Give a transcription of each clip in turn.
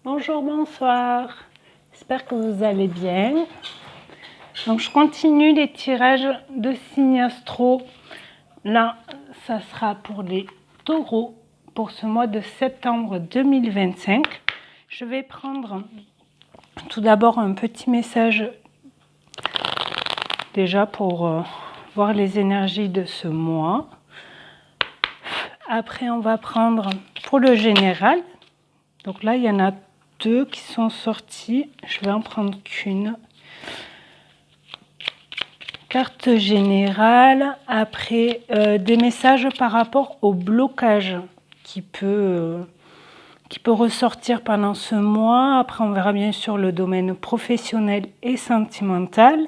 Bonjour, bonsoir. J'espère que vous allez bien. Donc, je continue les tirages de signes astro. Là, ça sera pour les taureaux pour ce mois de septembre 2025. Je vais prendre tout d'abord un petit message déjà pour voir les énergies de ce mois. Après, on va prendre pour le général. Donc là, il y en a deux qui sont sortis. Je vais en prendre qu'une. Carte générale. Après, des messages par rapport au blocage qui peut ressortir pendant ce mois. Après, on verra bien sûr le domaine professionnel et sentimental.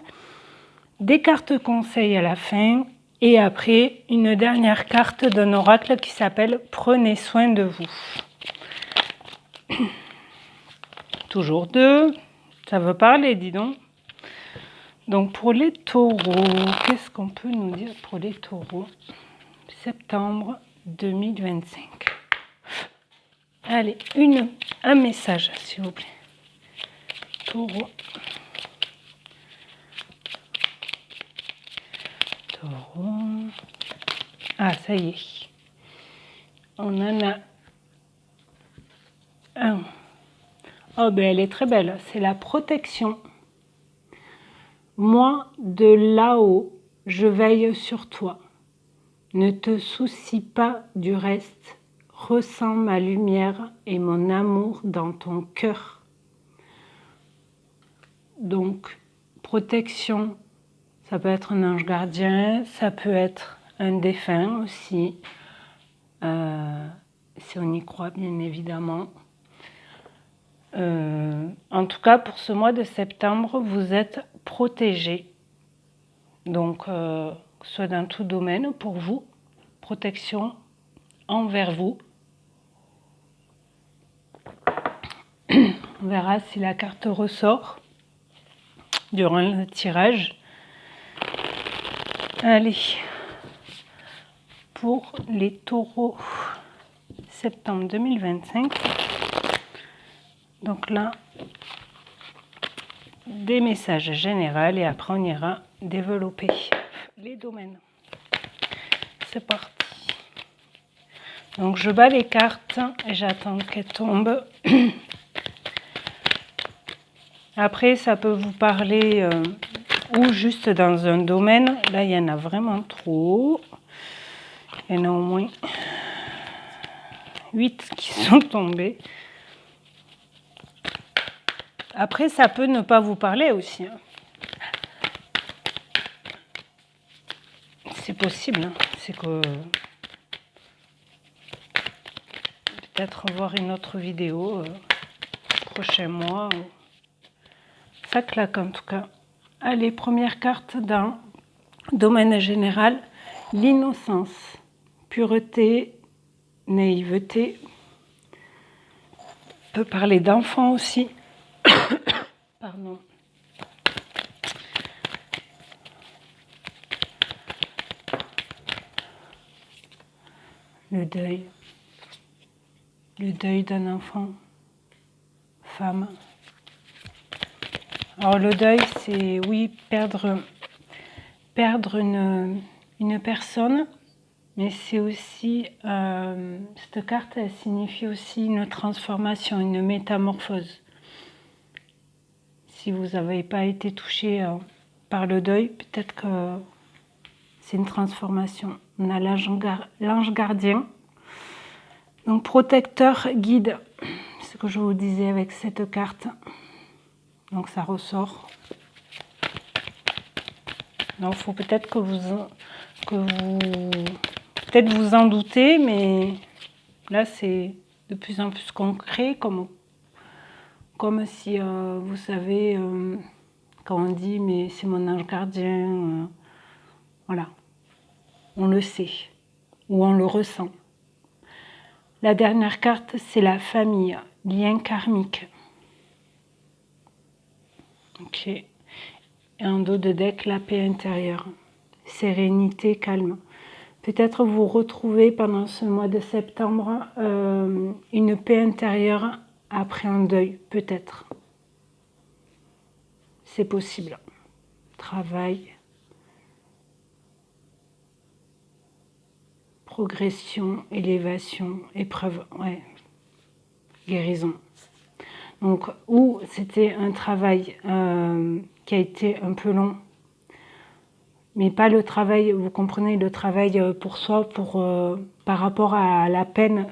Des cartes conseils à la fin. Et après, une dernière carte d'un oracle qui s'appelle « Prenez soin de vous ». Toujours deux. Ça veut parler, dis donc. Donc, pour les taureaux, qu'est-ce qu'on peut nous dire pour les taureaux? Septembre 2025. Allez, un message, s'il vous plaît. Taureau. Taureau. Ah, ça y est. On en a un. Oh, ben elle est très belle. C'est la protection. Moi, de là-haut, je veille sur toi. Ne te soucie pas du reste. Ressens ma lumière et mon amour dans ton cœur. Donc, protection, ça peut être un ange gardien, ça peut être un défunt aussi, si on y croit bien évidemment. En tout cas, pour ce mois de septembre, vous êtes protégés. Donc, que ce soit dans tout domaine pour vous, protection envers vous. On verra si la carte ressort durant le tirage. Allez, pour les taureaux, septembre 2025. Donc là, des messages généraux et après on ira développer les domaines. C'est parti. Donc je bats les cartes et j'attends qu'elles tombent. Après, ça peut vous parler ou juste dans un domaine. Là, il y en a vraiment trop. Il y en a au moins 8 qui sont tombés. Après, ça peut ne pas vous parler aussi. C'est possible. C'est que peut-être voir une autre vidéo prochain mois. Ça claque en tout cas. Allez, première carte dans domaine général, l'innocence, pureté, naïveté. On peut parler d'enfants aussi. Pardon. Le deuil. Le deuil d'un enfant, femme. Alors le deuil, c'est oui, perdre une personne, mais c'est aussi, cette carte, elle signifie aussi une transformation, une métamorphose. Si vous n'avez pas été touché par le deuil, peut-être que c'est une transformation. On a l'ange gardien, donc protecteur, guide, c'est ce que je vous disais avec cette carte. Donc ça ressort. Donc il faut peut-être que vous peut-être vous en doutez, mais là c'est de plus en plus concret, comme si vous savez quand on dit mais c'est mon ange gardien, voilà, on le sait ou on le ressent. La dernière carte, c'est la famille, lien karmique. Ok. Et en dos de deck, la paix intérieure, sérénité, calme. Peut-être vous retrouvez pendant ce mois de septembre une paix intérieure après un deuil, peut-être. C'est possible. Travail, progression, élévation, épreuve, ouais, guérison. Donc, ou c'était un travail qui a été un peu long, mais pas le travail, vous comprenez, le travail pour soi, par rapport à la peine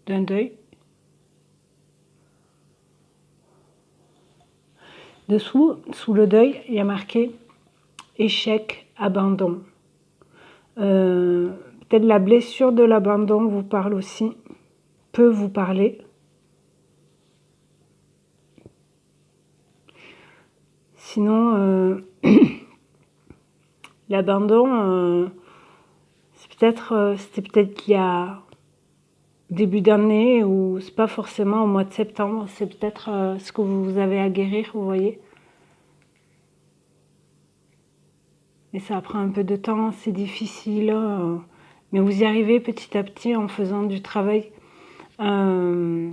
d'un deuil. Dessous, sous le deuil, il y a marqué échec, abandon. Peut-être la blessure de l'abandon vous parle aussi, peut vous parler. Sinon, l'abandon, c'était peut-être qu'il y a début d'année ou c'est pas forcément au mois de septembre, c'est peut-être ce que vous avez à guérir, vous voyez. Et ça prend un peu de temps, c'est difficile, mais vous y arrivez petit à petit en faisant du travail, en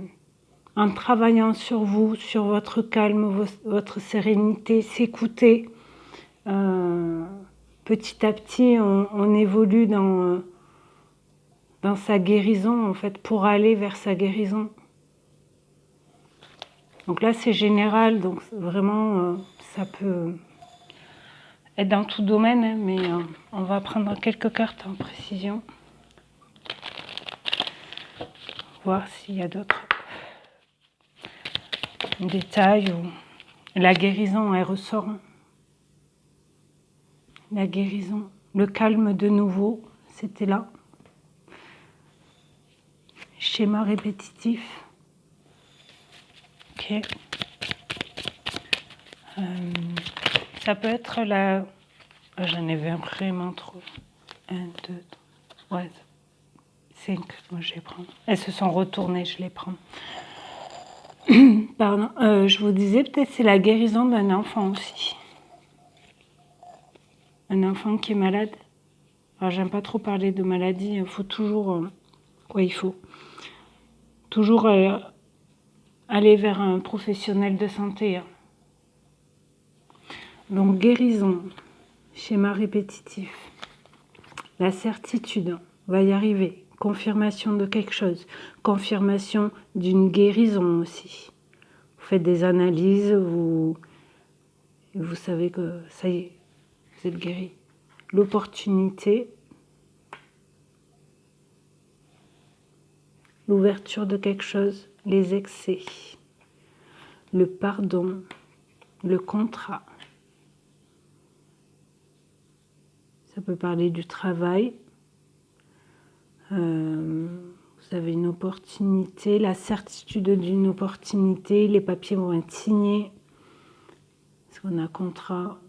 travaillant sur vous, sur votre calme, votre sérénité, s'écouter. Petit à petit, on évolue dans sa guérison, en fait, pour aller vers sa guérison. Donc là, c'est général, donc vraiment, ça peut être dans tout domaine, hein, mais on va prendre quelques cartes en précision. Voir s'il y a d'autres détails ou la guérison, elle ressort. La guérison, le calme de nouveau, c'était là. Schéma répétitif. Ok. Ça peut être la... J'en ai vraiment trop. 1, 2, 3, ouais, 5. Moi, je les prends. Elles se sont retournées, je les prends. Pardon. Je vous disais, peut-être c'est la guérison d'un enfant aussi. Un enfant qui est malade. Alors, j'aime pas trop parler de maladie. Il faut toujours... il faut toujours aller vers un professionnel de santé. Donc, guérison, schéma répétitif, la certitude, on va y arriver, confirmation de quelque chose, confirmation d'une guérison aussi. Vous faites des analyses, vous savez que ça y est, vous êtes guéri. L'opportunité, l'ouverture de quelque chose, les excès, le pardon, le contrat. Ça peut parler du travail. Vous avez une opportunité, la certitude d'une opportunité. Les papiers vont être signés. Parce qu'on a contrat.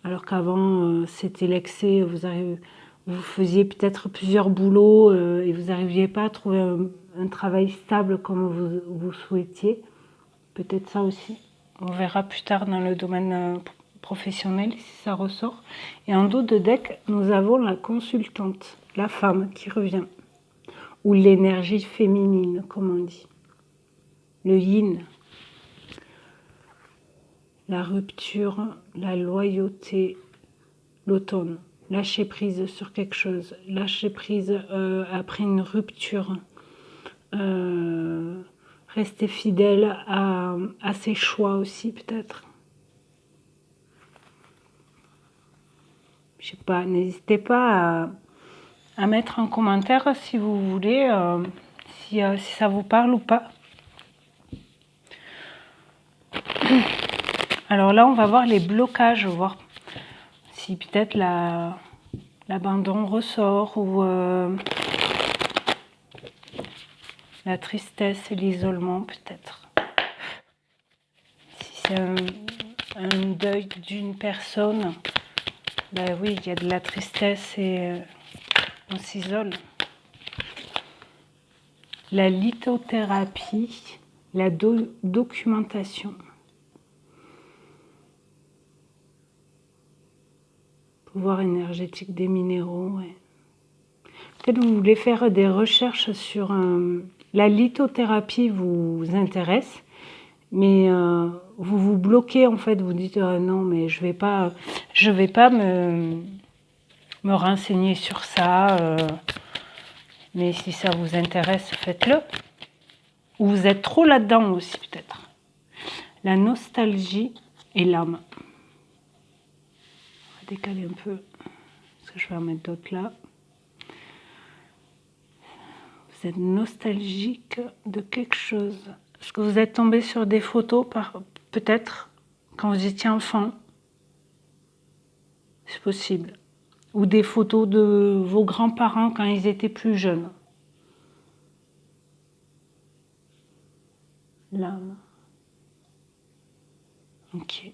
Alors qu'avant, c'était l'excès. Vous faisiez peut-être plusieurs boulots et vous n'arriviez pas à trouver un travail stable comme vous souhaitiez. Peut-être ça aussi. On verra plus tard dans le domaine professionnel si ça ressort. Et en dos de deck, nous avons la consultante, la femme qui revient. Ou l'énergie féminine, comme on dit. Le yin. La rupture, la loyauté, l'automne. Lâcher prise sur quelque chose. Lâcher prise après une rupture. Rester fidèle à ses choix aussi, peut-être. Je sais pas, n'hésitez pas à mettre en commentaire si vous voulez, si ça vous parle ou pas. Alors là, on va voir les blocages, voir si peut-être l'abandon ressort ou la tristesse et l'isolement, peut-être. Si c'est un deuil d'une personne, ben oui, il y a de la tristesse et on s'isole. La lithothérapie, la documentation. Pouvoir énergétique des minéraux, ouais. Peut-être que vous voulez faire des recherches sur la lithothérapie vous intéresse, mais vous vous bloquez en fait, vous dites non mais je vais pas me renseigner sur ça, mais si ça vous intéresse, faites-le. Ou vous êtes trop là-dedans aussi peut-être. La nostalgie et l'âme. On va décaler un peu, parce que je vais en mettre d'autres là. Vous êtes nostalgique de quelque chose. Est-ce que vous êtes tombé sur des photos, peut-être, quand vous étiez enfant? C'est possible. Ou des photos de vos grands-parents quand ils étaient plus jeunes. L'âme. Ok.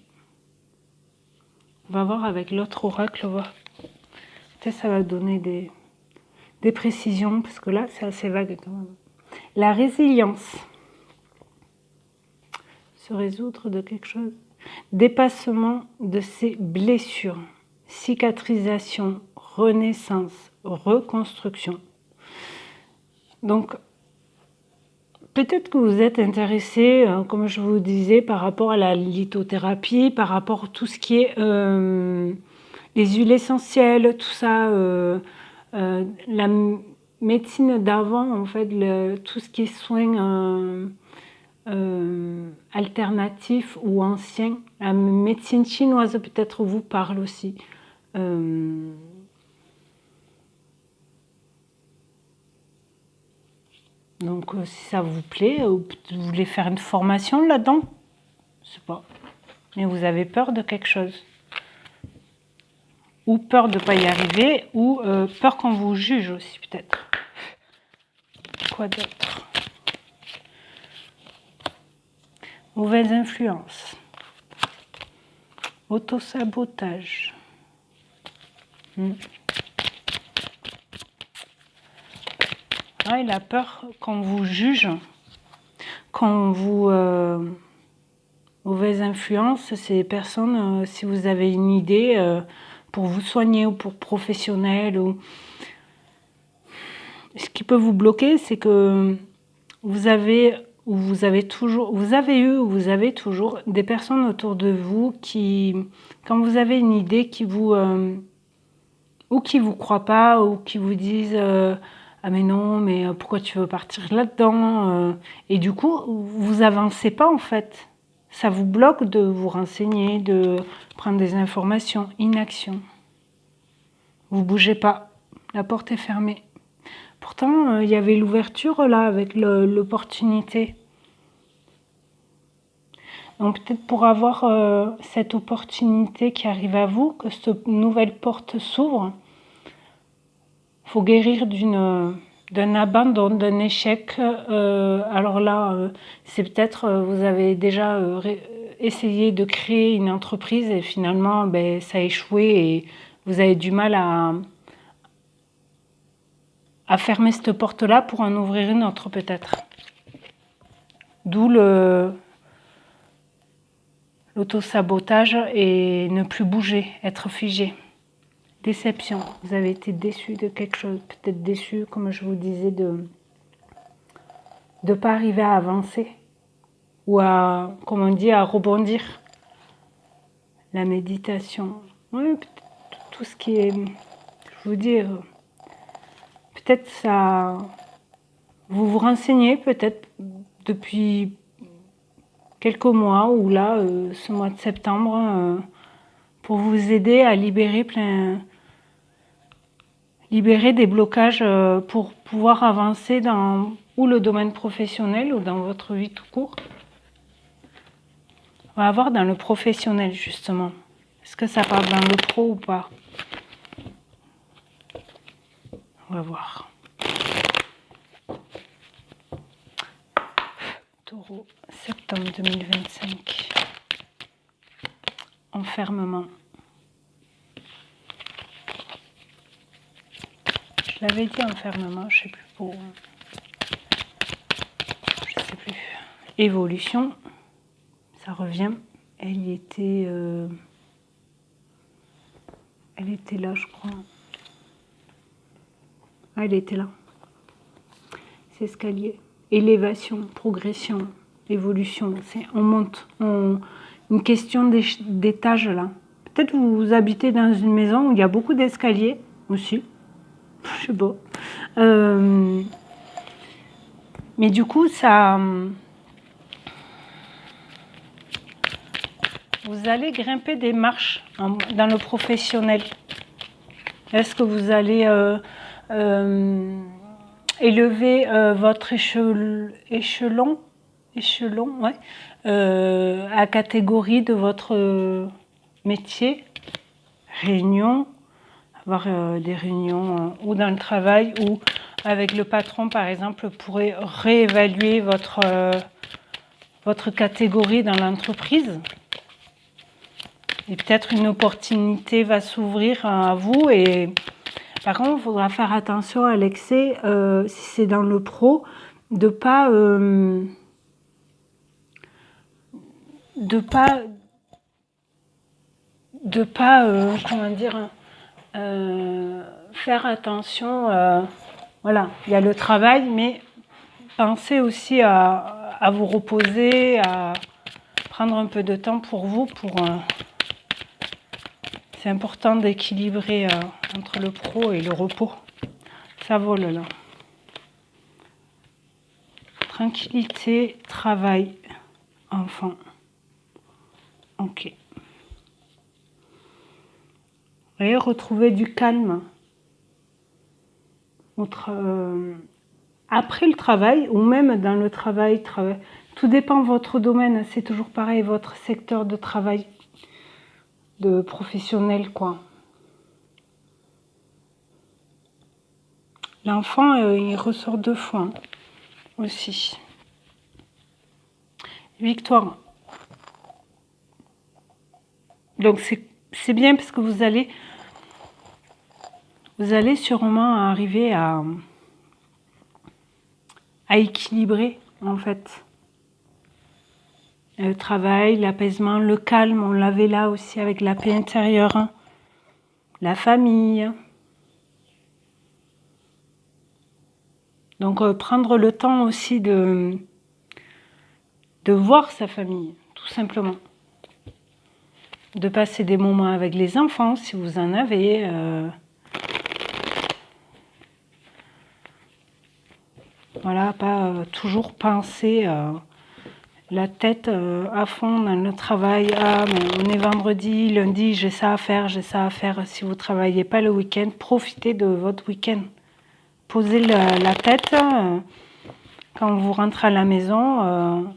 On va voir avec l'autre oracle, voir. Peut-être ça va donner des précisions, parce que là, c'est assez vague quand même. La résilience. Se résoudre de quelque chose. Dépassement de ses blessures. Cicatrisation, renaissance, reconstruction. Donc, peut-être que vous êtes intéressé, comme je vous disais, par rapport à la lithothérapie, par rapport à tout ce qui est les huiles essentielles, tout ça, la médecine d'avant, en fait, tout ce qui est soins alternatifs ou anciens. La médecine chinoise peut-être vous parle aussi. Donc si ça vous plaît, vous voulez faire une formation là-dedans, je sais pas. Mais vous avez peur de quelque chose. Ou peur de ne pas y arriver, ou peur qu'on vous juge aussi peut-être. Quoi d'autre? Mauvaise influence. Autosabotage. Ah, il a peur qu'on vous juge, qu'on vous... mauvaise influence, c'est personnes, si vous avez une idée pour vous soigner ou pour professionnel, ou... ce qui peut vous bloquer, c'est que vous avez eu ou vous avez toujours des personnes autour de vous qui, quand vous avez une idée qui vous ou qui vous croient pas, ou qui vous disent ah mais non, mais pourquoi tu veux partir là-dedans, et du coup vous avancez pas en fait, ça vous bloque de vous renseigner, de prendre des informations. Inaction, vous bougez pas, la porte est fermée. Pourtant il y avait l'ouverture là avec l'opportunité. Donc peut-être pour avoir cette opportunité qui arrive à vous, que cette nouvelle porte s'ouvre, il faut guérir d'un abandon, d'un échec. Alors là, c'est peut-être vous avez déjà essayé de créer une entreprise et finalement ça a échoué et vous avez du mal à fermer cette porte-là pour en ouvrir une autre peut-être. D'où l'auto-sabotage et ne plus bouger, être figé. Déception, vous avez été déçu de quelque chose, peut-être déçu, comme je vous disais, de ne pas arriver à avancer ou à, comme on dit, à rebondir. La méditation, oui, tout ce qui est, je vous dis, peut-être ça, vous vous renseignez peut-être depuis quelques mois ou là, ce mois de septembre, pour vous aider à libérer des blocages pour pouvoir avancer dans ou le domaine professionnel ou dans votre vie tout court. On va voir dans le professionnel justement. Est-ce que ça parle dans le pro ou pas? On va voir. Taureau, septembre 2025. Enfermement. Je l'avais dit enfermement, je ne sais plus pour. Je sais plus. Évolution, ça revient. Elle était là, je crois. Ah, elle était là. C'est escalier. Élévation, progression, évolution. On monte. Une question d'étage là. Peut-être vous habitez dans une maison où il y a beaucoup d'escaliers aussi. Je sais pas. Mais du coup, ça... Vous allez grimper des marches dans le professionnel. Est-ce que vous allez élever votre échelon ouais, à catégorie de votre métier, réunion, avoir des réunions ou dans le travail ou avec le patron par exemple, pourrait réévaluer votre catégorie dans l'entreprise. Et peut-être une opportunité va s'ouvrir à vous. Et par contre, il faudra faire attention à l'excès, si c'est dans le pro, de pas comment dire, faire attention. Voilà, il y a le travail, mais pensez aussi à vous reposer, à prendre un peu de temps pour vous. C'est important d'équilibrer entre le pro et le repos. Ça vole là. Tranquillité, travail, enfant. Ok. Et retrouver du calme. Après le travail, ou même dans le travail. Tout dépend de votre domaine. C'est toujours pareil, votre secteur de travail, de professionnel, quoi. L'enfant, il ressort 2 fois aussi. Victoire. Donc c'est bien parce que vous allez sûrement arriver à équilibrer en fait le travail, l'apaisement, le calme. On l'avait là aussi avec la paix intérieure, la famille. Donc prendre le temps aussi de voir sa famille, tout simplement. De passer des moments avec les enfants, si vous en avez. Voilà, pas toujours penser la tête à fond dans le travail. Ah, mais on est vendredi, lundi, j'ai ça à faire, j'ai ça à faire. Si vous ne travaillez pas le week-end, profitez de votre week-end. Posez la tête quand vous rentrez à la maison.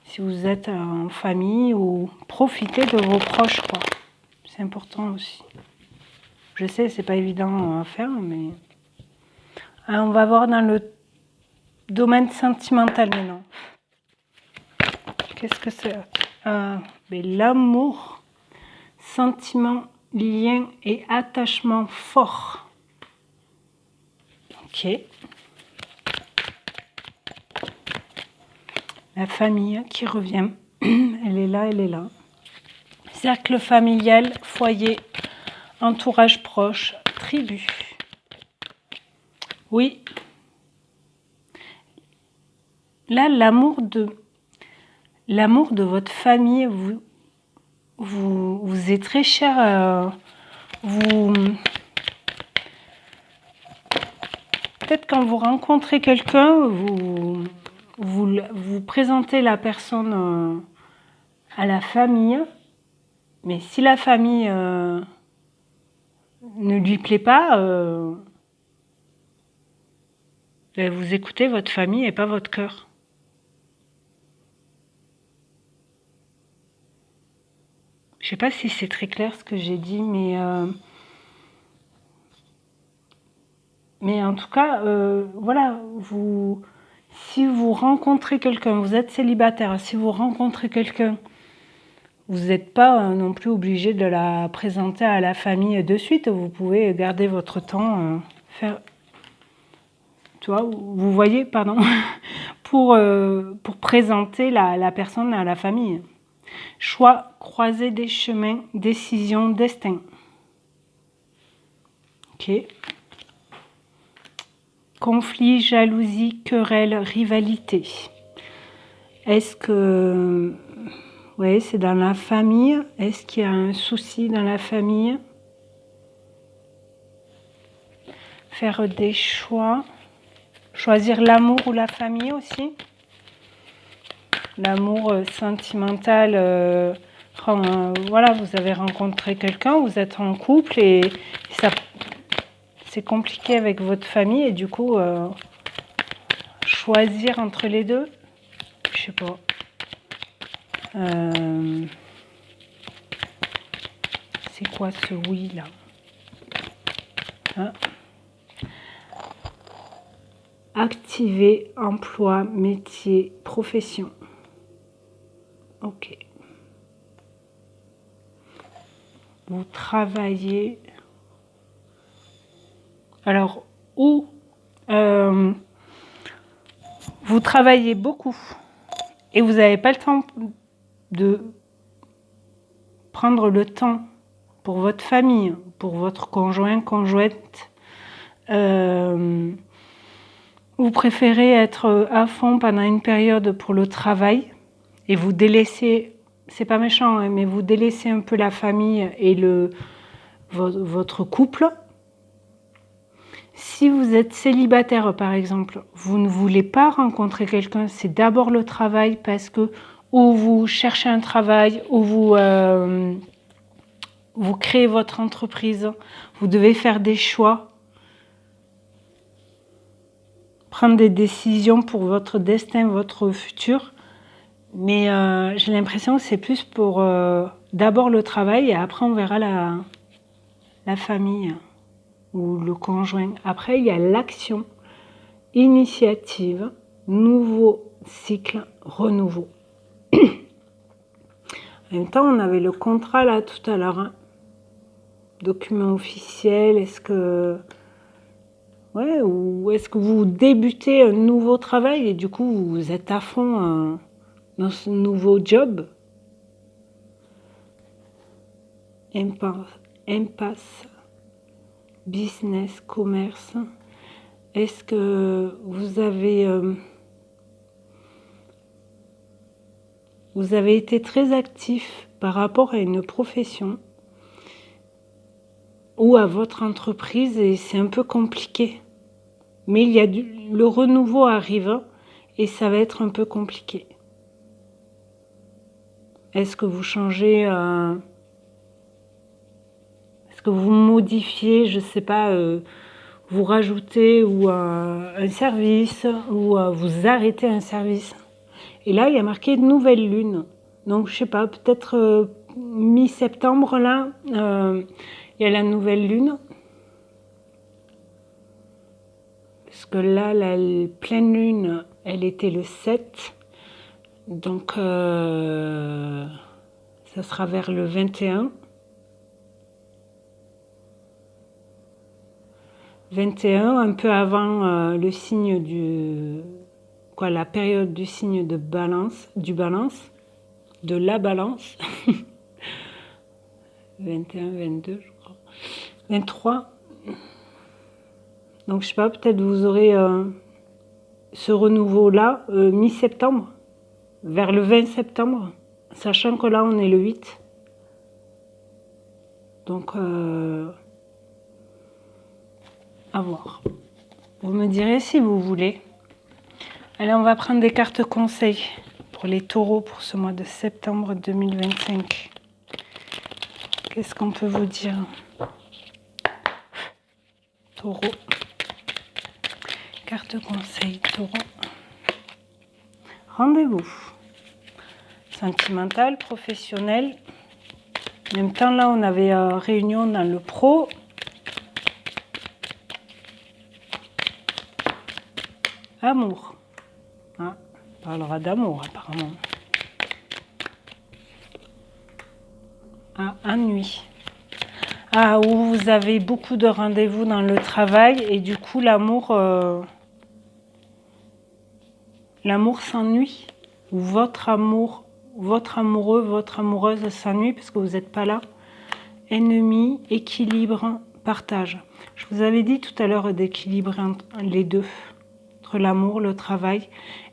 Si vous êtes en famille, ou profitez de vos proches, quoi. C'est important aussi. Je sais, c'est pas évident à faire, mais on va voir dans le domaine sentimental maintenant. Qu'est-ce que c'est? Mais l'amour, sentiment, lien et attachement fort. Ok. La famille qui revient. Elle est là, elle est là. Cercle familial, foyer, entourage proche, tribu. Oui. Là, l'amour de votre famille vous est très cher. Peut-être quand vous rencontrez quelqu'un, vous présentez la personne à la famille, mais si la famille ne lui plaît pas, vous écoutez votre famille et pas votre cœur. Je ne sais pas si c'est très clair ce que j'ai dit, mais en tout cas, voilà, si vous rencontrez quelqu'un, vous êtes célibataire, si vous rencontrez quelqu'un, vous n'êtes pas non plus obligé de la présenter à la famille de suite. Vous pouvez garder votre temps, tu vois, vous voyez, pardon, pour présenter la personne à la famille. Choix, croiser des chemins, décision, destin. Ok. conflit, jalousie, querelle, rivalité. Est-ce que... Oui, c'est dans la famille. Est-ce qu'il y a un souci dans la famille? Faire des choix. Choisir l'amour ou la famille aussi. L'amour sentimental, voilà, vous avez rencontré quelqu'un, vous êtes en couple et ça, c'est compliqué avec votre famille et du coup, choisir entre les deux, je sais pas. C'est quoi ce oui là, hein? Activer, emploi, métier, profession. Ok. Vous travaillez. Alors, où vous travaillez beaucoup et vous n'avez pas le temps de prendre le temps pour votre famille, pour votre conjoint, conjointe. Vous préférez être à fond pendant une période pour le travail et vous délaissez, c'est pas méchant, hein, mais vous délaissez un peu la famille et votre couple. Si vous êtes célibataire par exemple, vous ne voulez pas rencontrer quelqu'un, c'est d'abord le travail parce que ou vous cherchez un travail, ou vous créez votre entreprise, vous devez faire des choix, prendre des décisions pour votre destin, votre futur. Mais j'ai l'impression que c'est plus pour d'abord le travail et après on verra la famille ou le conjoint. Après, il y a l'action, initiative, nouveau cycle, renouveau. En même temps, on avait le contrat là tout à l'heure. Hein. Document officiel, est-ce que... Ouais, ou est-ce que vous débutez un nouveau travail et du coup vous êtes à fond dans ce nouveau job? Impasse, business, commerce. Est-ce que vous avez été très actif par rapport à une profession ou à votre entreprise et c'est un peu compliqué? Mais il y a le renouveau arrive et ça va être un peu compliqué. Est-ce que vous changez, est-ce que vous modifiez, je ne sais pas, vous rajoutez ou un service ou vous arrêtez un service? Et là, il y a marqué nouvelle lune. Donc, je ne sais pas, peut-être mi-septembre, là, il y a la nouvelle lune. Parce que là, la pleine lune, elle était le 7. Donc, ça sera vers le 21. 21, un peu avant le signe la période du signe de balance, de la balance. 21, 22, je crois. 23. Donc, je sais pas, peut-être vous aurez ce renouveau-là, mi-septembre, vers le 20 septembre, sachant que là, on est le 8. Donc, à voir. Vous me direz si vous voulez. Allez, on va prendre des cartes conseils pour les taureaux pour ce mois de septembre 2025. Qu'est-ce qu'on peut vous dire? Taureau. Carte conseil, taureau. Rendez-vous. Sentimental, professionnel. En même temps, là, on avait réunion dans le pro. Amour. Ah, on parlera d'amour, apparemment. Ah, ennui. Ah, où vous avez beaucoup de rendez-vous dans le travail et du coup, l'amour s'ennuie. Ou votre amoureux, votre amoureuse s'ennuie parce que vous n'êtes pas là. Ennemi, équilibre, partage. Je vous avais dit tout à l'heure d'équilibrer les deux, entre l'amour, le travail.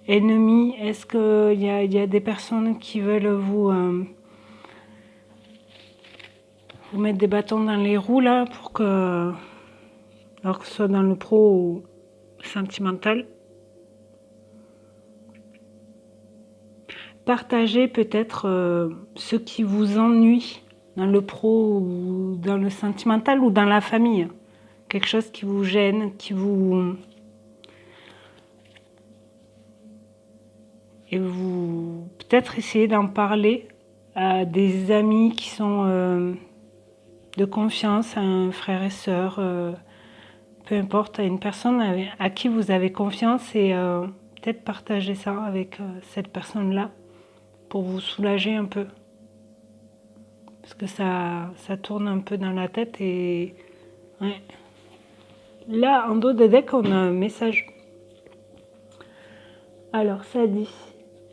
Ennemi, est-ce qu'il y a des personnes qui veulent vous mettre des bâtons dans les roues là pour que, alors que ce soit dans le pro ou sentimental? Partagez peut-être ce qui vous ennuie dans le pro ou dans le sentimental ou dans la famille. Quelque chose qui vous gêne, qui vous... Et vous peut-être essayez d'en parler à des amis qui sont de confiance, à un frère et sœur, peu importe, à une personne à qui vous avez confiance et peut-être partager ça avec cette personne-là pour vous soulager un peu. Parce que ça tourne un peu dans la tête et... Ouais. Là, en dos de deck, on a un message. Alors, ça dit...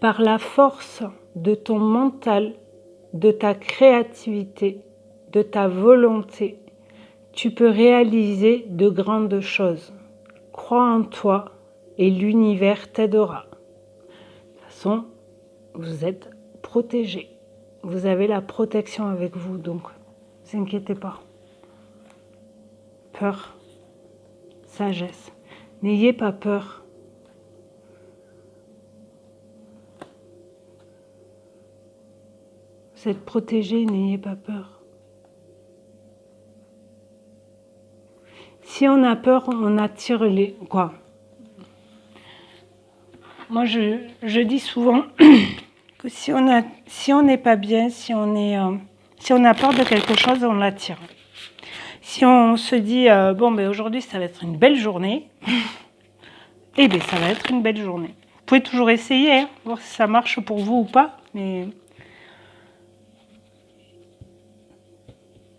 Par la force de ton mental, de ta créativité, de ta volonté, tu peux réaliser de grandes choses. Crois en toi et l'univers t'aidera. De toute façon, vous êtes protégé. Vous avez la protection avec vous, donc ne vous inquiétez pas. Peur, sagesse. N'ayez pas peur. Vous êtes protégé, n'ayez pas peur. Si on a peur, on attire les... Quoi? Moi, je dis souvent que si on n'est pas bien, si on a peur de quelque chose, on l'attire. Si on se dit, bon, ben aujourd'hui, ça va être une belle journée, eh bien, ça va être une belle journée. Vous pouvez toujours essayer, hein, voir si ça marche pour vous ou pas, mais...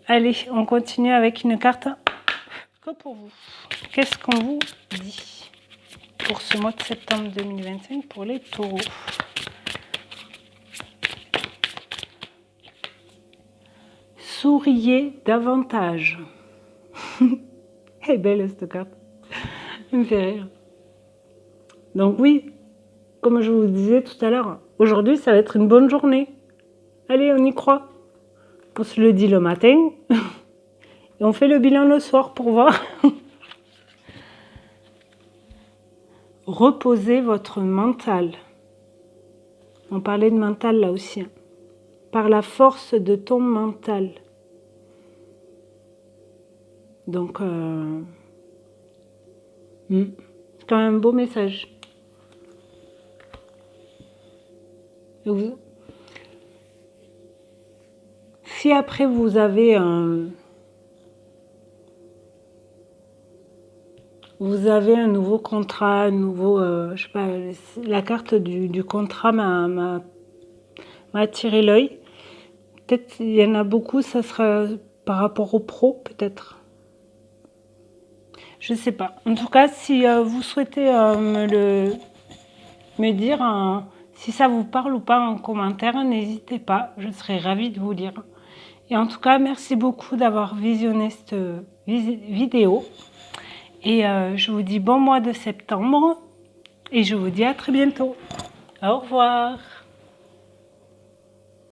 Allez, on continue avec une carte que pour vous. Qu'est-ce qu'on vous dit pour ce mois de septembre 2025 pour les taureaux? Souriez davantage. Elle est belle cette carte. Elle me fait rire. Donc oui, comme je vous disais tout à l'heure, aujourd'hui ça va être une bonne journée. Allez, on y croit. On se le dit le matin et on fait le bilan le soir pour voir. Reposez votre mental. On parlait de mental là aussi. Par la force de ton mental. Donc, c'est quand même un beau message. Si après vous avez un nouveau contrat, un nouveau, je sais pas, la carte du contrat m'a attiré l'œil. Peut-être il y en a beaucoup, ça sera par rapport au pro, peut-être. Je sais pas. En tout cas, si vous souhaitez me dire si ça vous parle ou pas en commentaire, n'hésitez pas, je serai ravie de vous lire. Et en tout cas, merci beaucoup d'avoir visionné cette vidéo. Et je vous dis bon mois de septembre et je vous dis à très bientôt. Au revoir.